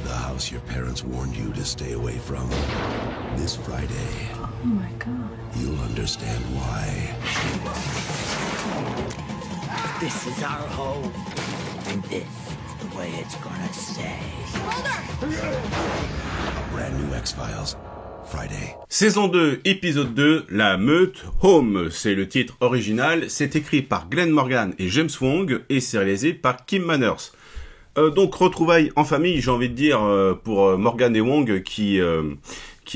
the house your parents warned you to stay away from? This Friday. Oh my God. You'll understand why. This is our home. And this is the way it's gonna stay. A brand new X-Files. Friday. Saison 2, épisode 2, La Meute, Home, c'est le titre original, c'est écrit par Glenn Morgan et James Wong, et c'est réalisé par Kim Manners. Donc retrouvailles en famille, j'ai envie de dire, pour Morgan et Wong, qui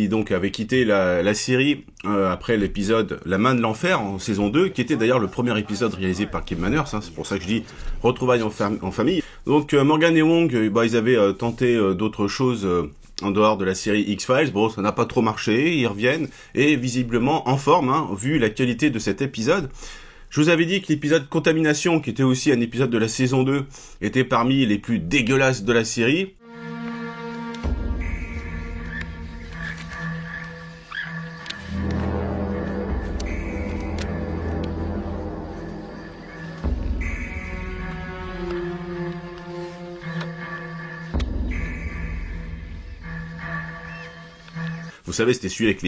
donc avaient quitté la série après l'épisode La Main de l'Enfer en saison 2, qui était d'ailleurs le premier épisode réalisé par Kim Manners, hein, c'est pour ça que je dis retrouvailles en famille. Donc Morgan et Wong, ils avaient tenté d'autres choses en dehors de la série X-Files. Bon, ça n'a pas trop marché, ils reviennent, et visiblement en forme, hein, vu la qualité de cet épisode. Je vous avais dit que l'épisode Contamination, qui était aussi un épisode de la saison 2, était parmi les plus dégueulasses de la série. Vous savez, c'était celui avec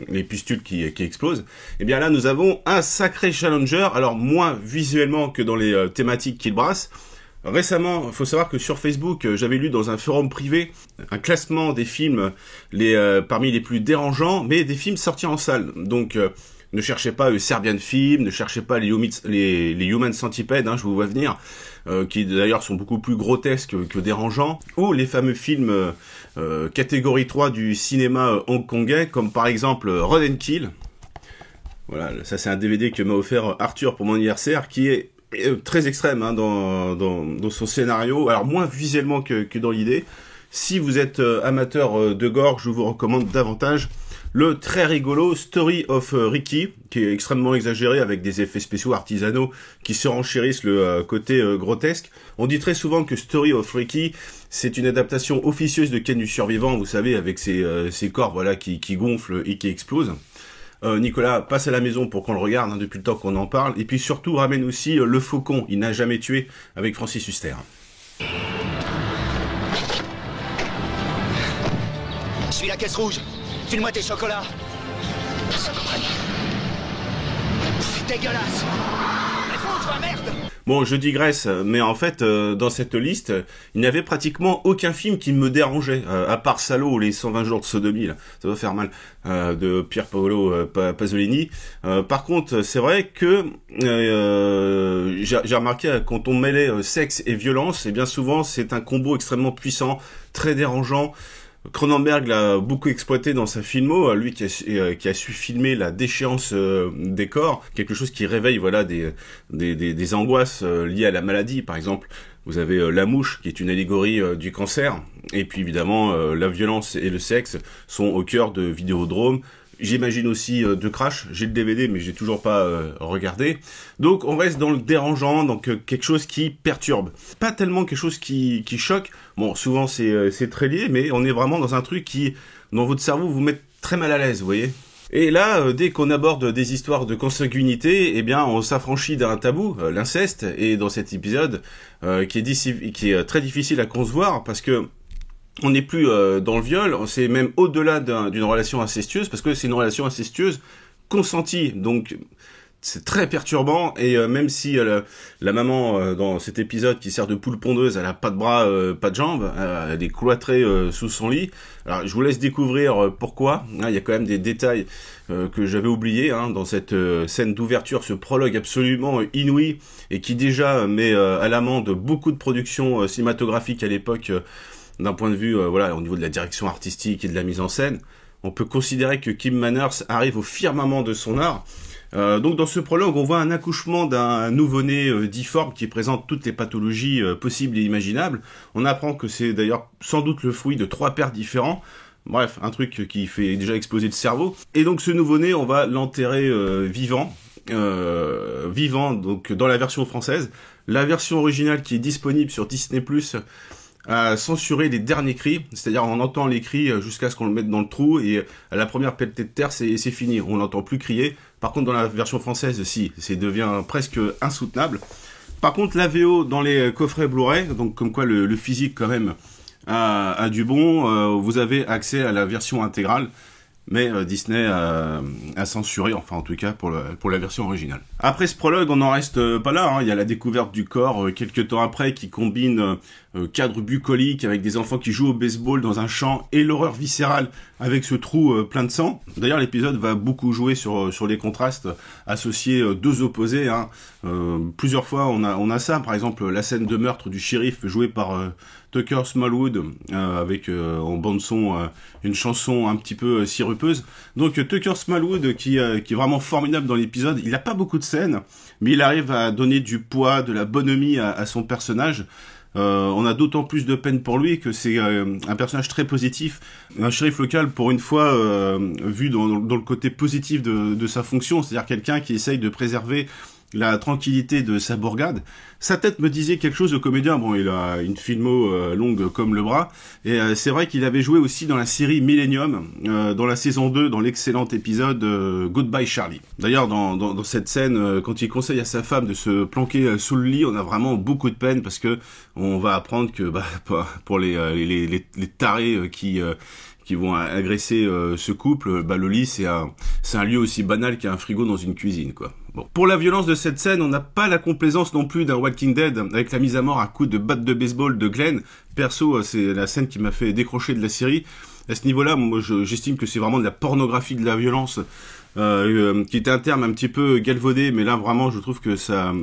les pustules qui explosent. Et bien là, nous avons un sacré challenger, alors moins visuellement que dans les thématiques qu'il brasse. Récemment, il faut savoir que sur Facebook, j'avais lu dans un forum privé un classement des films parmi les plus dérangeants, mais des films sortis en salle. Donc, ne cherchez pas Serbian Film, ne cherchez pas les Human Centipede, hein, je vous vois venir, qui d'ailleurs sont beaucoup plus grotesques que dérangeants, ou les fameux films catégorie 3 du cinéma hongkongais, comme par exemple Run and Kill. Voilà, ça c'est un DVD que m'a offert Arthur pour mon anniversaire, qui est très extrême, hein, dans son scénario, alors moins visuellement que dans l'idée. Si vous êtes amateur de gore, je vous recommande davantage le très rigolo Story of Ricky, qui est extrêmement exagéré avec des effets spéciaux artisanaux qui surenchérissent le côté grotesque. On dit très souvent que Story of Ricky, c'est une adaptation officieuse de Ken du Survivant, vous savez, avec ses corps voilà, qui gonflent et qui explosent. Nicolas passe à la maison pour qu'on le regarde, hein, depuis le temps qu'on en parle, et puis surtout ramène aussi Le Faucon, il n'a jamais tué, avec Francis Huster. Suis la caisse rouge. File-moi tes chocolats. C'est dégueulasse. Réponds, toi, merde. Bon, je digresse, mais en fait, dans cette liste, il n'y avait pratiquement aucun film qui me dérangeait, à part Salo ou les 120 jours de sodomie, là, ça va faire mal, de Pier Paolo Pasolini. Par contre, c'est vrai que j'ai remarqué, quand on mêlait sexe et violence, et bien souvent, c'est un combo extrêmement puissant, très dérangeant. Cronenberg l'a beaucoup exploité dans sa filmo, lui qui a su filmer la déchéance des corps, quelque chose qui réveille voilà des angoisses liées à la maladie. Par exemple, vous avez La Mouche, qui est une allégorie du cancer, et puis évidemment la violence et le sexe sont au cœur de Vidéodrome. J'imagine aussi de Crash, j'ai le DVD mais j'ai toujours pas regardé. Donc on reste dans le dérangeant, donc quelque chose qui perturbe. Pas tellement quelque chose qui choque, bon souvent c'est très lié, mais on est vraiment dans un truc qui, dans votre cerveau, vous met très mal à l'aise, vous voyez. Et là, dès qu'on aborde des histoires de consanguinité, eh bien on s'affranchit d'un tabou, l'inceste, et dans cet épisode qui est très difficile à concevoir, parce que on n'est plus dans le viol, c'est même au-delà d'une relation incestueuse, parce que c'est une relation incestueuse consentie, donc c'est très perturbant, et même si la maman, dans cet épisode qui sert de poule pondeuse, elle a pas de bras, pas de jambes, elle est cloîtrée sous son lit, alors je vous laisse découvrir pourquoi, il y a quand même des détails que j'avais oubliés, hein, dans cette scène d'ouverture, ce prologue absolument inouï, et qui déjà met à l'amende beaucoup de productions cinématographiques à l'époque, d'un point de vue, voilà, au niveau de la direction artistique et de la mise en scène. On peut considérer que Kim Manners arrive au firmament de son art. Donc dans ce prologue, on voit un accouchement d'un nouveau-né difforme qui présente toutes les pathologies possibles et imaginables. On apprend que c'est d'ailleurs sans doute le fruit de 3 pères différents. Bref, un truc qui fait déjà exploser le cerveau. Et donc ce nouveau-né, on va l'enterrer vivant, donc dans la version française. La version originale qui est disponible sur Disney+, à censurer les derniers cris, c'est-à-dire on entend les cris jusqu'à ce qu'on le mette dans le trou, et à la première pelletée de terre, c'est fini, on n'entend plus crier. Par contre, dans la version française, si, ça devient presque insoutenable. Par contre, la VO dans les coffrets Blu-ray, donc comme quoi le physique quand même à du bon, vous avez accès à la version intégrale. Mais Disney a censuré, enfin en tout cas pour la version originale. Après ce prologue, on n'en reste pas là, hein. Il y a la découverte du corps quelques temps après qui combine cadre bucolique avec des enfants qui jouent au baseball dans un champ et l'horreur viscérale avec ce trou plein de sang. D'ailleurs l'épisode va beaucoup jouer sur les contrastes, associer deux opposés, hein. Plusieurs fois on a ça, par exemple la scène de meurtre du shérif jouée par Tucker Smallwood avec en bande son une chanson un petit peu sirupeuse. Donc Tucker Smallwood qui est vraiment formidable dans l'épisode. Il n'a pas beaucoup de scènes, mais il arrive à donner du poids, de la bonhomie à son personnage. On a d'autant plus de peine pour lui que c'est un personnage très positif, un shérif local pour une fois vu dans le côté positif de sa fonction, c'est-à-dire quelqu'un qui essaye de préserver la tranquillité de sa bourgade. Sa tête me disait quelque chose, au comédien. Bon, il a une filmo longue comme le bras, et c'est vrai qu'il avait joué aussi dans la série Millennium, dans la saison 2, dans l'excellent épisode Goodbye Charlie. D'ailleurs, dans cette scène, quand il conseille à sa femme de se planquer sous le lit, on a vraiment beaucoup de peine, parce que on va apprendre que pour les tarés qui vont agresser ce couple, le lit c'est un lieu aussi banal qu'un frigo dans une cuisine, quoi. Bon. Pour la violence de cette scène, on n'a pas la complaisance non plus d'un Walking Dead avec la mise à mort à coups de batte de baseball de Glenn. Perso, c'est la scène qui m'a fait décrocher de la série. À ce niveau-là, moi j'estime que c'est vraiment de la pornographie de la violence, qui était un terme un petit peu galvaudé, mais là vraiment je trouve que ça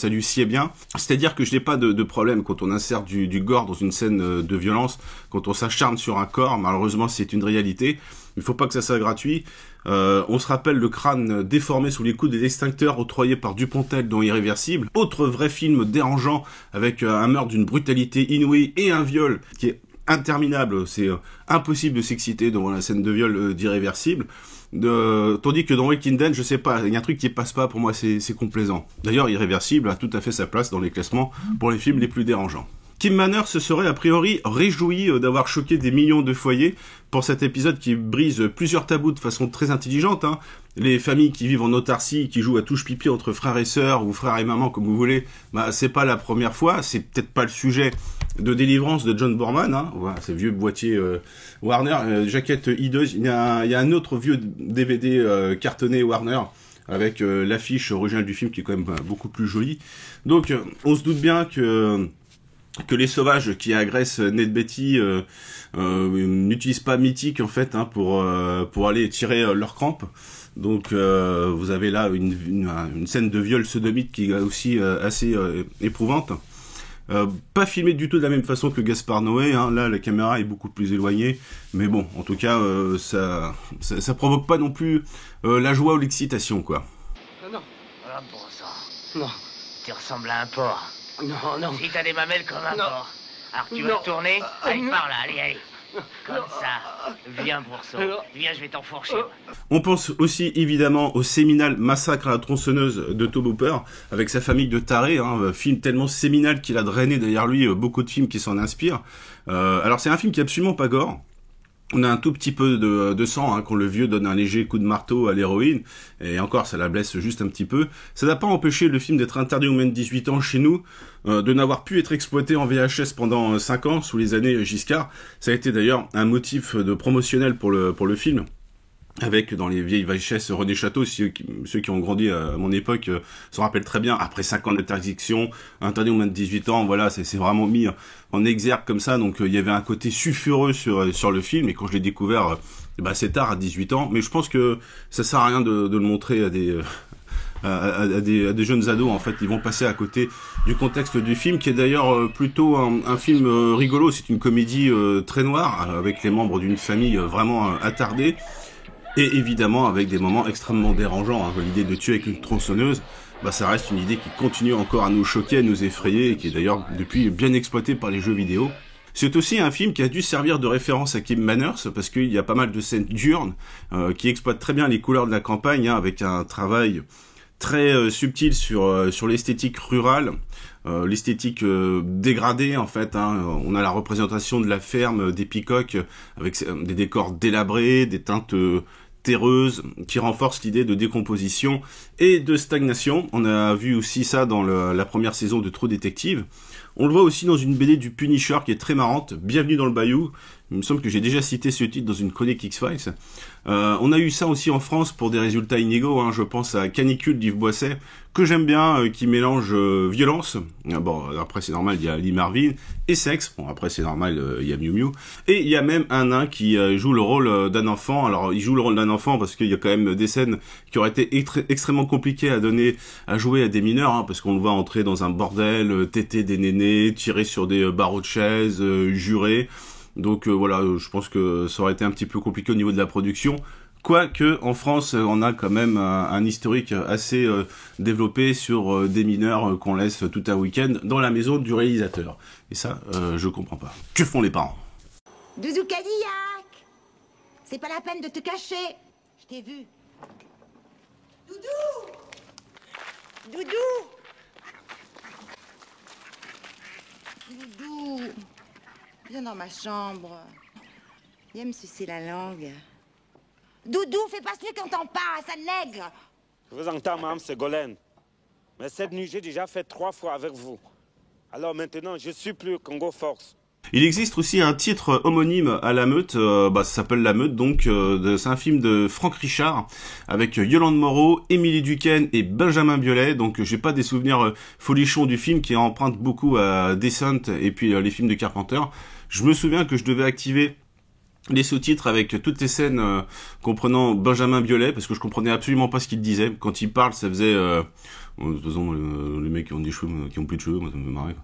lui sied bien. C'est-à-dire que je n'ai pas de problème quand on insère du gore dans une scène de violence, quand on s'acharne sur un corps, malheureusement c'est une réalité. Il faut pas que ça soit gratuit. On se rappelle le crâne déformé sous les coups des extincteurs octroyé par Dupontel dans Irréversible. Autre vrai film dérangeant avec un meurtre d'une brutalité inouïe et un viol qui est interminable. C'est impossible de s'exciter devant la scène de viol d'Irréversible. Tandis que dans Walking Dead, je sais pas, il y a un truc qui passe pas, pour moi c'est complaisant. D'ailleurs, Irréversible a tout à fait sa place dans les classements pour les films les plus dérangeants. Kim Manners se serait a priori réjoui d'avoir choqué des millions de foyers pour cet épisode qui brise plusieurs tabous de façon très intelligente, hein. Les familles qui vivent en autarcie, qui jouent à touche pipi entre frères et sœurs, ou frères et maman comme vous voulez, c'est pas la première fois, c'est peut-être pas le sujet de Délivrance de John Boorman, hein. Voilà, ces vieux boîtiers Warner, jaquette hideuse. Il y a un autre vieux DVD cartonné Warner, avec l'affiche originale du film qui est quand même beaucoup plus jolie. Donc on se doute bien que les sauvages qui agressent Ned Beatty n'utilisent pas Mythique en fait, hein, pour aller tirer leur crampe. Donc vous avez là une scène de viol sodomite qui est aussi assez éprouvante. Pas filmé du tout de la même façon que Gaspard Noé, hein. Là la caméra est beaucoup plus éloignée, mais bon, en tout cas ça provoque pas non plus la joie ou l'excitation, quoi. Non. Voilà pour ça. Non. Tu ressembles à un porc. Non. Si t'as des mamelles comme un porc. Alors tu veux Non. retourner? Allez, par là, allez. Comme ça. Viens, Bourseau. Viens, je vais t'enfourcher. On pense aussi évidemment au séminal Massacre à la tronçonneuse de Tobe Hooper, avec sa famille de tarés, hein, film tellement séminal qu'il a drainé derrière lui beaucoup de films qui s'en inspirent. Alors c'est un film qui est absolument pas gore. On a un tout petit peu de sang, hein, quand le vieux donne un léger coup de marteau à l'héroïne, et encore ça la blesse juste un petit peu. Ça n'a pas empêché le film d'être interdit aux moins de 18 ans chez nous, de n'avoir pu être exploité en VHS pendant 5 ans, sous les années Giscard. Ça a été d'ailleurs un motif de promotionnel pour le film. Avec dans les vieilles VHS René Château, ceux qui ont grandi à mon époque se rappellent très bien, après 5 ans d'interdiction, interdit aux moins de 18 ans, voilà, c'est vraiment mis en exergue comme ça, donc il y avait un côté sulfureux sur le film, et quand je l'ai découvert, c'est tard, à 18 ans, mais je pense que ça sert à rien de le montrer à des jeunes ados, en fait, ils vont passer à côté du contexte du film, qui est d'ailleurs plutôt un film rigolo, c'est une comédie très noire, avec les membres d'une famille vraiment attardée, et évidemment avec des moments extrêmement dérangeants, hein. L'idée de tuer avec une tronçonneuse, ça reste une idée qui continue encore à nous choquer, à nous effrayer, et qui est d'ailleurs depuis bien exploitée par les jeux vidéo. C'est aussi un film qui a dû servir de référence à Kim Manners, parce qu'il y a pas mal de scènes diurnes qui exploitent très bien les couleurs de la campagne, hein, avec un travail très subtil sur l'esthétique rurale, l'esthétique dégradée en fait, hein. On a la représentation de la ferme des Peacock avec des décors délabrés, des teintes terreuse, qui renforce l'idée de décomposition et de stagnation. On a vu aussi ça dans la première saison de True Detective. On le voit aussi dans une BD du Punisher qui est très marrante, Bienvenue dans le Bayou. Il me semble que j'ai déjà cité ce titre dans une chronique X-Files. On a eu ça aussi en France pour des résultats inégaux, hein. Je pense à Canicule d'Yves Boisset, que j'aime bien, qui mélange violence. Bon, après c'est normal, il y a Lee Marvin, et sexe. Bon, après c'est normal, il y a Miu Miu. Et il y a même un nain qui joue le rôle d'un enfant. Alors, il joue le rôle d'un enfant parce qu'il y a quand même des scènes qui auraient été extrêmement compliquées à jouer à des mineurs, hein, parce qu'on le voit entrer dans un bordel, téter des nénés, tirer sur des barreaux de chaises, jurer. Donc voilà, je pense que ça aurait été un petit peu compliqué au niveau de la production. Quoique, en France, on a quand même un historique assez développé sur des mineurs qu'on laisse tout un week-end dans la maison du réalisateur. Et ça, je comprends pas. Que font les parents? Doudou Cadillac! C'est pas la peine de te cacher. Je t'ai vu. Doudou! Doudou! Doudou! Viens dans ma chambre. Viens me sucer la langue. Doudou, fais pas ce qu'on t'en parle, sale nègre! Je vous entends, madame Ségolène. Mais cette nuit, j'ai déjà fait 3 fois avec vous. Alors maintenant, je suis plus Congo Force. Il existe aussi un titre homonyme à La Meute, ça s'appelle La Meute, donc c'est un film de Franck Richard avec Yolande Moreau, Émilie Duquesne et Benjamin Biolay. Donc j'ai pas des souvenirs folichons du film qui emprunte beaucoup à Descent et puis les films de Carpenter. Je me souviens que je devais activer les sous-titres avec toutes les scènes comprenant Benjamin Biolay, parce que je comprenais absolument pas ce qu'il disait. Quand il parle, ça faisait... de toute façon, les mecs qui ont des cheveux, qui ont plus de cheveux, moi ça me marrait, quoi.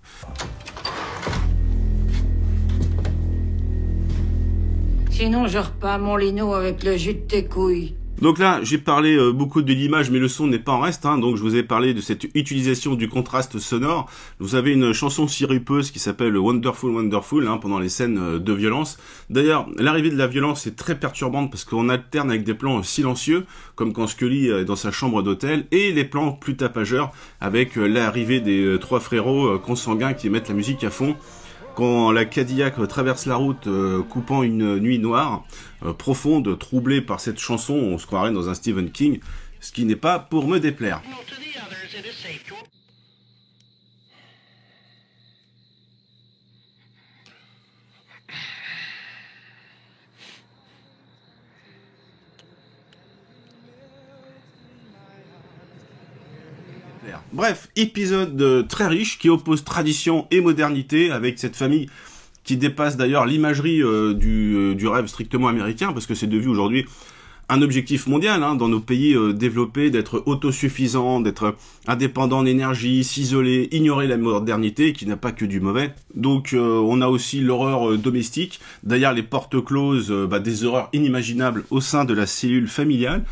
Sinon, je repars mon lino avec le jus de tes couilles. Donc là, j'ai parlé beaucoup de l'image, mais le son n'est pas en reste, hein. Donc je vous ai parlé de cette utilisation du contraste sonore. Vous avez une chanson sirupeuse qui s'appelle Wonderful Wonderful, hein, pendant les scènes de violence. D'ailleurs, l'arrivée de la violence est très perturbante parce qu'on alterne avec des plans silencieux, comme quand Scully est dans sa chambre d'hôtel, et les plans plus tapageurs avec l'arrivée des 3 frérots consanguins qui mettent la musique à fond. Quand la Cadillac traverse la route, coupant une nuit noire, profonde, troublée par cette chanson, on se croirait dans un Stephen King, ce qui n'est pas pour me déplaire. Bref, épisode très riche qui oppose tradition et modernité avec cette famille qui dépasse d'ailleurs l'imagerie du rêve strictement américain, parce que c'est devenu aujourd'hui un objectif mondial, hein, dans nos pays développés, d'être autosuffisant, d'être indépendant en énergie, s'isoler, ignorer la modernité qui n'a pas que du mauvais. Donc on a aussi l'horreur domestique, derrière les portes closes, des horreurs inimaginables au sein de la cellule familiale.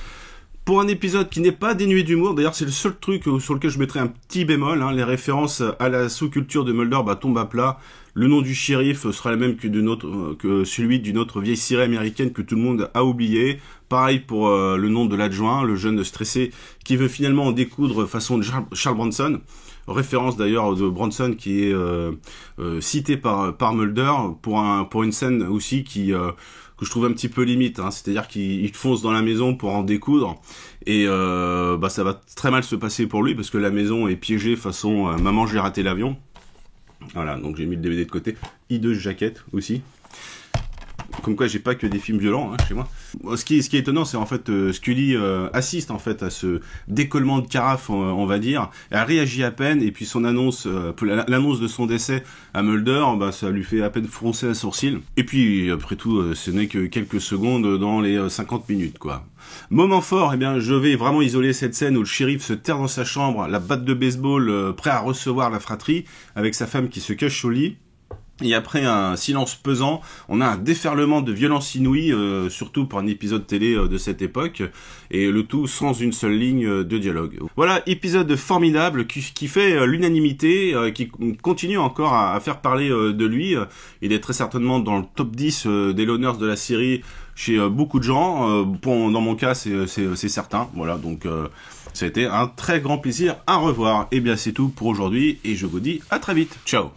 Pour un épisode qui n'est pas dénué d'humour, d'ailleurs c'est le seul truc sur lequel je mettrais un petit bémol, hein, les références à la sous-culture de Mulder tombent à plat. Le nom du shérif sera le même que celui d'une autre vieille série américaine que tout le monde a oublié. Pareil pour le nom de l'adjoint, le jeune stressé qui veut finalement en découdre façon de Charles Bronson. Référence d'ailleurs de Bronson qui est cité par Mulder pour une scène aussi que je trouve un petit peu limite, hein. C'est-à-dire qu'il fonce dans la maison pour en découdre et ça va très mal se passer pour lui parce que la maison est piégée façon maman j'ai raté l'avion. Voilà, donc j'ai mis le DVD de côté. Hideuse jaquette aussi. Comme quoi j'ai pas que des films violents, hein, chez moi. Ce qui est étonnant, c'est en fait Scully assiste en fait à ce décollement de carafe, on va dire. Elle réagit à peine et puis son annonce, l'annonce de son décès à Mulder, ça lui fait à peine froncer un sourcil. Et puis après tout, ce n'est que quelques secondes dans les 50 minutes, quoi. Moment fort, je vais vraiment isoler cette scène où le shérif se terre dans sa chambre, la batte de baseball, prêt à recevoir la fratrie, avec sa femme qui se cache au lit. Et après un silence pesant, on a un déferlement de violence inouïe, surtout pour un épisode télé de cette époque, et le tout sans une seule ligne de dialogue. Voilà, épisode formidable qui fait l'unanimité, qui continue encore à faire parler de lui. Il est très certainement dans le top 10 des loners de la série chez beaucoup de gens. Dans mon cas, c'est certain. Voilà, donc ça a été un très grand plaisir à revoir. Et bien c'est tout pour aujourd'hui, et je vous dis à très vite. Ciao.